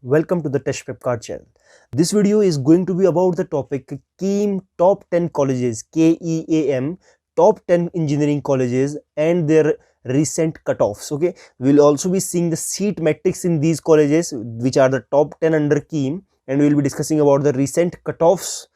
welcome to the Test Prep Card channel. This video is going to be about the topic KEAM Top 10 Colleges, KEAM Top 10 Engineering Colleges and their recent cutoffs. Okay, we'll also be seeing the seat metrics in these colleges, which are the top 10 under KEAM, and we'll be discussing about the recent cutoffs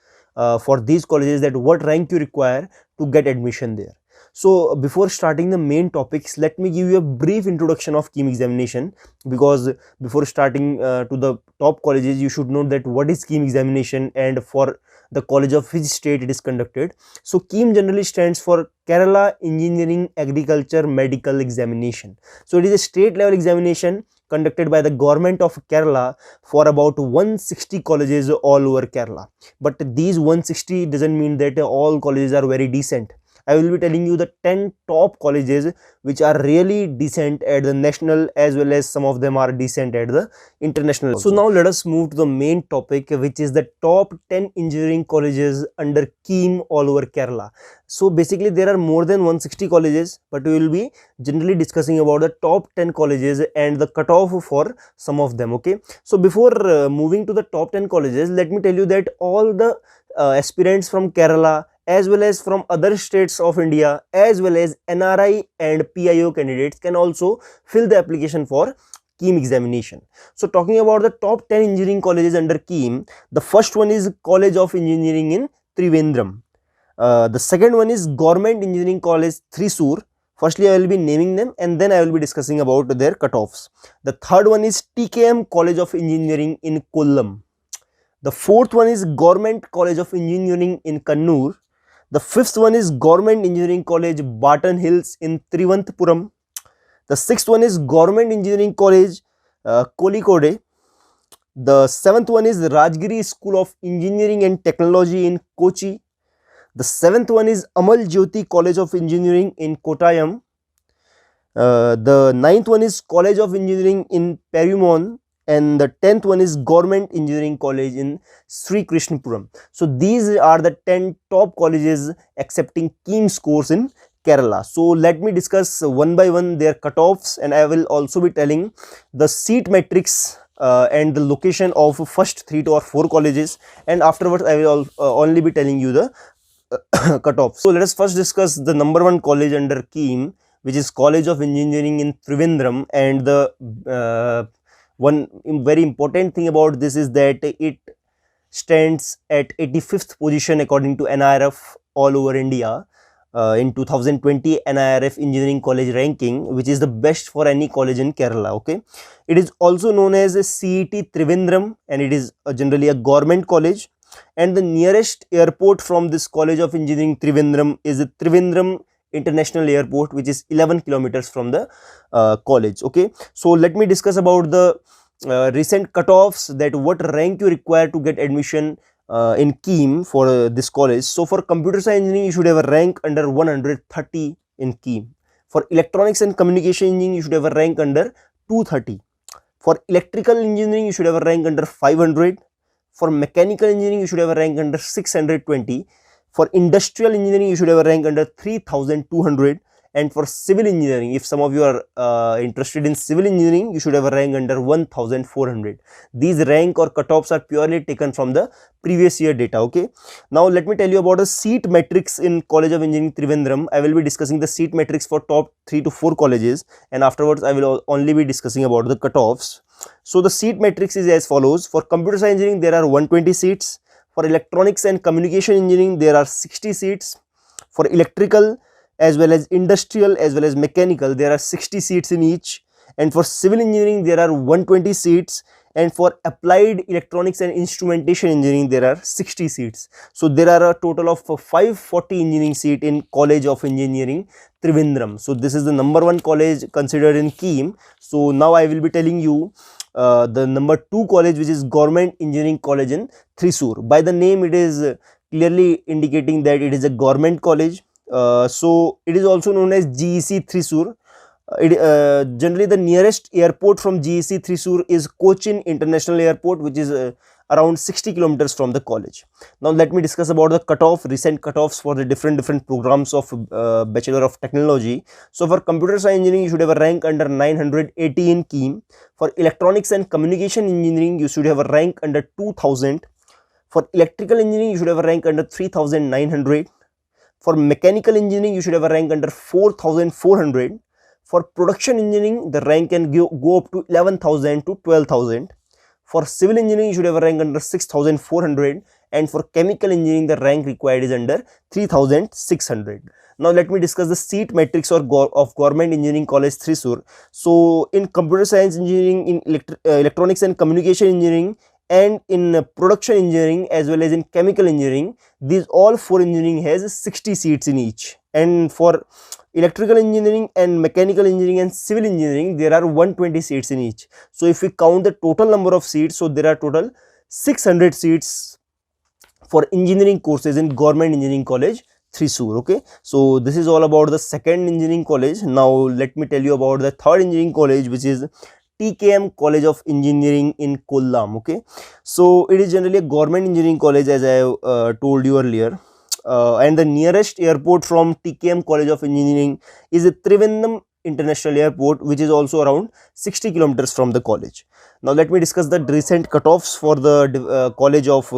for these colleges, that what rank you require to get admission there. So before starting the main topics, let me give you a brief introduction of KEAM examination, because before starting to the top colleges, you should know that what is KEAM examination and for the college of which state it is conducted. So KEAM generally stands for Kerala Engineering Agriculture Medical Examination. So it is a state level examination conducted by the government of Kerala for about 160 colleges all over Kerala. But these 160 doesn't mean that all colleges are very decent. I will be telling you the 10 top colleges which are really decent at the national, as well as some of them are decent at the international also. So now let us move to the main topic, which is the top 10 engineering colleges under KEAM all over Kerala. So basically there are more than 160 colleges, but we will be generally discussing about the top 10 colleges and the cutoff for some of them. Okay, so before moving to the top 10 colleges, let me tell you that all the aspirants from Kerala, as well as from other states of India, as well as NRI and PIO candidates can also fill the application for KEAM examination. So talking about the top 10 engineering colleges under KEAM, the first one is College of Engineering in Trivandrum. The second one is Government Engineering College, Thrissur. Firstly, I will be naming them and then I will be discussing about their cutoffs. The third one is TKM College of Engineering in Kollam. The fourth one is Government College of Engineering in Kannur. The fifth one is Government Engineering College, Barton Hills in Trivandrum. The sixth one is Government Engineering College, Kozhikode. The seventh one is Rajgiri School of Engineering and Technology in Kochi. The seventh one is Amal Jyoti College of Engineering in Kottayam. The ninth one is College of Engineering in Perumal. And the 10th one is Government Engineering College in Sri Krishnapuram. So these are the 10 top colleges accepting KEAM scores in Kerala. So let me discuss one by one their cutoffs, and I will also be telling the seat metrics and the location of first 3 or 4 colleges, and afterwards I will only be telling you the cutoffs. So let us first discuss the number 1 college under KEAM, which is College of Engineering in Trivandrum. And the one very important thing about this is that it stands at 85th position according to NIRF all over India in 2020 NIRF Engineering College ranking, which is the best for any college in Kerala. Okay, it is also known as a CET Trivandrum, and it is generally a government college, and the nearest airport from this College of Engineering Trivandrum is Trivandrum International Airport, which is 11 kilometers from the college. Okay, so let me discuss about the recent cutoffs, that what rank you require to get admission in KEAM for this college. So for computer science engineering, you should have a rank under 130 in KEAM. For electronics and communication engineering, you should have a rank under 230. For electrical engineering, you should have a rank under 500. For mechanical engineering, you should have a rank under 620. For industrial engineering, you should have a rank under 3200. And for civil engineering, if some of you are interested in civil engineering, you should have a rank under 1400. These rank or cutoffs are purely taken from the previous year data. Okay, now let me tell you about the seat metrics in College of Engineering Trivandrum. I will be discussing the seat metrics for top 3 to 4 colleges, and afterwards I will only be discussing about the cutoffs. So the seat metrics is as follows. For computer science engineering, there are 120 seats. For electronics and communication engineering, there are 60 seats. For electrical as well as industrial as well as mechanical, there are 60 seats in each. And for civil engineering, there are 120 seats. And for applied electronics and instrumentation engineering, there are 60 seats. So there are a total of 540 engineering seats in College of Engineering Trivandrum. So this is the number 1 college considered in KEAM. So now I will be telling you the number 2 college, which is Government Engineering College in Thrissur. By the name, it is clearly indicating that it is a government college. So it is also known as GEC Thrissur. Generally the nearest airport from GEC Thrissur is Cochin International Airport, which is around 60 kilometers from the college. Now let me discuss about the recent cutoffs for the different programs of Bachelor of Technology. So for computer science engineering, you should have a rank under 980 in KEAM. For electronics and communication engineering, you should have a rank under 2000. For electrical engineering, you should have a rank under 3900. For mechanical engineering, you should have a rank under 4400. For production engineering, the rank can go up to 11,000 to 12,000. For civil engineering, you should have a rank under 6,400. And for chemical engineering, the rank required is under 3,600. Now let me discuss the seat matrix of Government Engineering College, Thrissur. So in computer science engineering, in electronics and communication engineering, and in production engineering as well as in chemical engineering, these all four engineering has 60 seats in each. And for electrical engineering and mechanical engineering and civil engineering, there are 120 seats in each. So if we count the total number of seats, so there are total 600 seats for engineering courses in Government Engineering College, Thrissur. Okay, so this is all about the second engineering college. Now let me tell you about the third engineering college, which is TKM College of Engineering in Kollam. Okay, so it is generally a government engineering college, as I told you earlier, and the nearest airport from TKM College of Engineering is Trivandrum International Airport, which is also around 60 kilometers from the college. Now let me discuss the recent cutoffs for the college of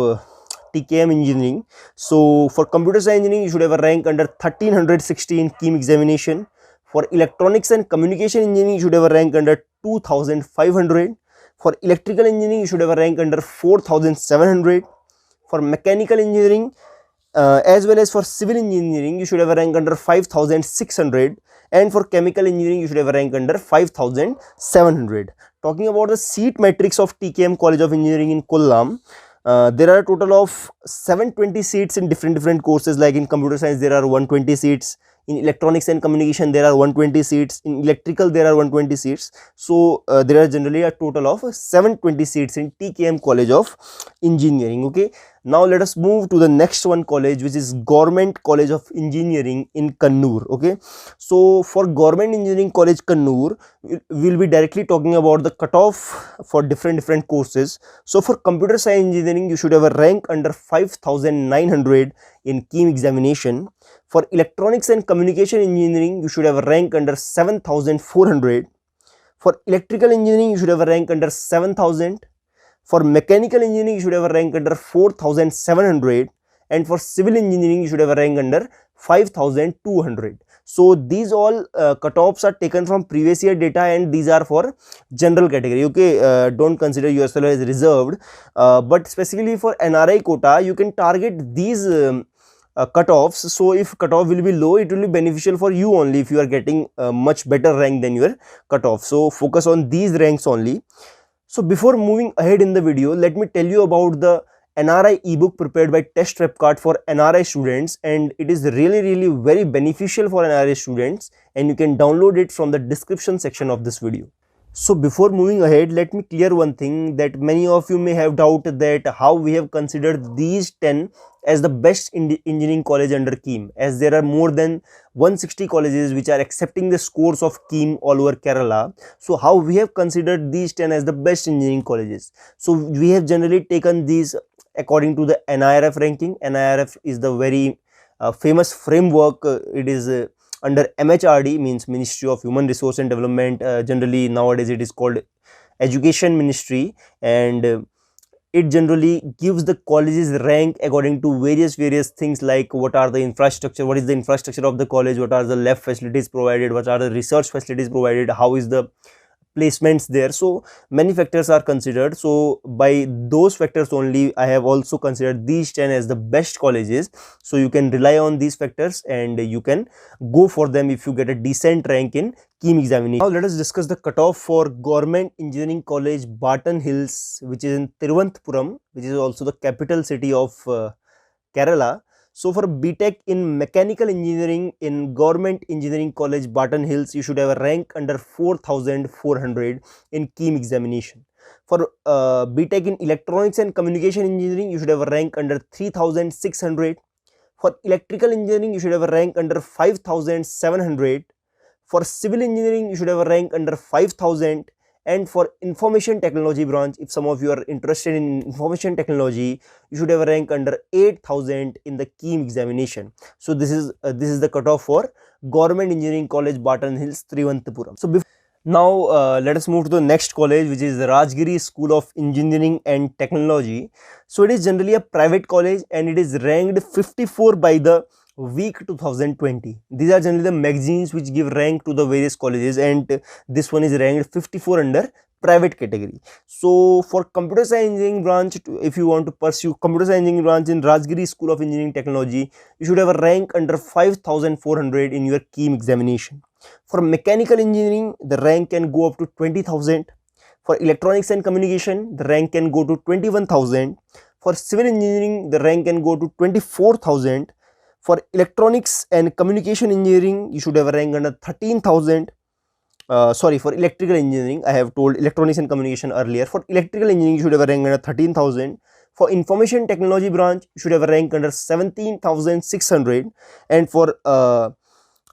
TKM Engineering. So for computer science engineering, you should have a rank under 1360 in KEAM examination. For electronics and communication engineering, you should have a rank under 2500. For electrical engineering, you should have a rank under 4700. For mechanical engineering as well as for civil engineering, you should have a rank under 5600. And for chemical engineering, you should have a rank under 5700. Talking about the seat matrix of TKM College of Engineering in Kollam, there are a total of 720 seats in different courses. Like in computer science, there are 120 seats. In electronics and communication, there are 120 seats. In electrical, there are 120 seats. So there are generally a total of 720 seats in TKM College of Engineering. Okay, now let us move to the next one college, which is Government College of Engineering in Kannur. Okay, so for Government Engineering College Kannur, we'll be directly talking about the cutoff for different courses. So for computer science engineering, you should have a rank under 5900 in KEAM examination. For electronics and communication engineering, you should have a rank under 7400. For electrical engineering, you should have a rank under 7000. For mechanical engineering, you should have a rank under 4700. And for civil engineering, you should have a rank under 5200. So these all cutoffs are taken from previous year data, and these are for general category. Okay, don't consider yourself as reserved, but specifically for NRI quota, you can target these cutoffs. So if cutoff will be low, it will be beneficial for you only if you are getting a much better rank than your cutoff. So focus on these ranks only. So before moving ahead in the video, let me tell you about the NRI ebook prepared by Test Prep Card for NRI students, and it is really very beneficial for NRI students, and you can download it from the description section of this video. So before moving ahead, let me clear one thing that many of you may have doubted, that how we have considered these 10 as the best engineering college under KEAM, as there are more than 160 colleges which are accepting the scores of KEAM all over Kerala. So how we have considered these 10 as the best engineering colleges? So we have generally taken these according to the NIRF ranking. NIRF is the very famous framework. It is under MHRD, means Ministry of Human Resource and Development. Generally nowadays it is called Education Ministry, and it generally gives the colleges rank according to various things, like what are the infrastructure, what is the infrastructure of the college, what are the lab facilities provided, what are the research facilities provided, how is the placements there. So many factors are considered. So by those factors only, I have also considered these 10 as the best colleges. So you can rely on these factors and you can go for them if you get a decent rank in KEAM examination. Now let us discuss the cutoff for Government Engineering College Barton Hills, which is in Thiruvananthapuram, which is also the capital city of Kerala. So for BTech in Mechanical Engineering in Government Engineering College Barton Hills, you should have a rank under 4400 in KEAM examination. For BTech in Electronics and Communication Engineering, you should have a rank under 3600. For Electrical Engineering, you should have a rank under 5700. For Civil Engineering, you should have a rank under 5000. And for information technology branch, if some of you are interested in information technology, you should have a rank under 8,000 in the KEAM examination. So this is the cutoff for Government Engineering College, Barton Hills, Trivandrum. So now let us move to the next college, which is the Rajgiri School of Engineering and Technology. So it is generally a private college and it is ranked 54 by the week 2020. These are generally the magazines which give rank to the various colleges, and this one is ranked 54 under private category. So for computer science engineering branch, if you want to pursue computer science engineering branch in Rajgiri School of Engineering Technology, you should have a rank under 5,400 in your KEAM examination. For mechanical engineering, the rank can go up to 20,000. For electronics and communication, the rank can go to 21,000. For civil engineering, the rank can go to 24,000. For electronics and communication engineering, you should have a rank under 13,000. For electrical engineering, I have told electronics and communication earlier. For electrical engineering, you should have a rank under 13,000. For information technology branch, you should have a rank under 17,600. And for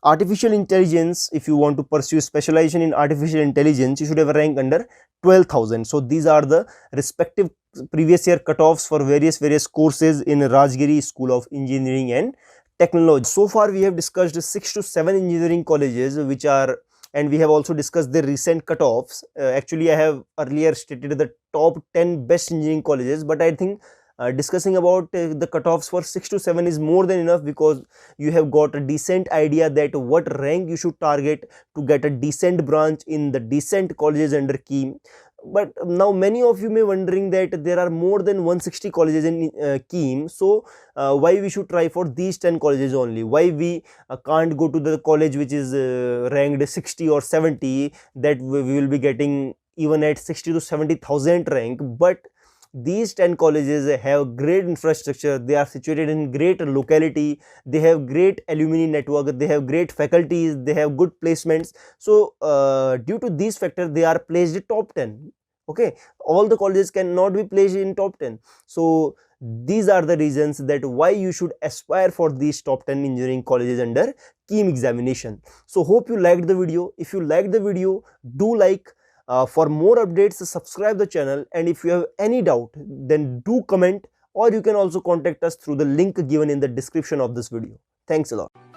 artificial intelligence, if you want to pursue specialization in artificial intelligence, you should have a rank under 12,000. So these are the respective previous year cutoffs for various courses in Rajgiri School of Engineering and Technology. So far we have discussed 6 to 7 engineering colleges which are, and we have also discussed the recent cutoffs. Actually I have earlier stated the top 10 best engineering colleges, but I think discussing about the cutoffs for 6 to 7 is more than enough, because you have got a decent idea that what rank you should target to get a decent branch in the decent colleges under KEAM. But now many of you may wondering that there are more than 160 colleges in KEAM, so why we should try for these 10 colleges only? Why we can't go to the college which is ranked 60 or 70, that we will be getting even at 60 to 70,000 rank? But these 10 colleges have great infrastructure, they are situated in great locality, they have great alumni network, they have great faculties, they have good placements. So due to these factors, they are placed in top 10. Okay, all the colleges cannot be placed in top 10. So these are the reasons that why you should aspire for these top 10 engineering colleges under KEAM examination. So hope you liked the video. If you liked the video, do like. For more updates, subscribe the channel, and if you have any doubt, then do comment, or you can also contact us through the link given in the description of this video. Thanks a lot.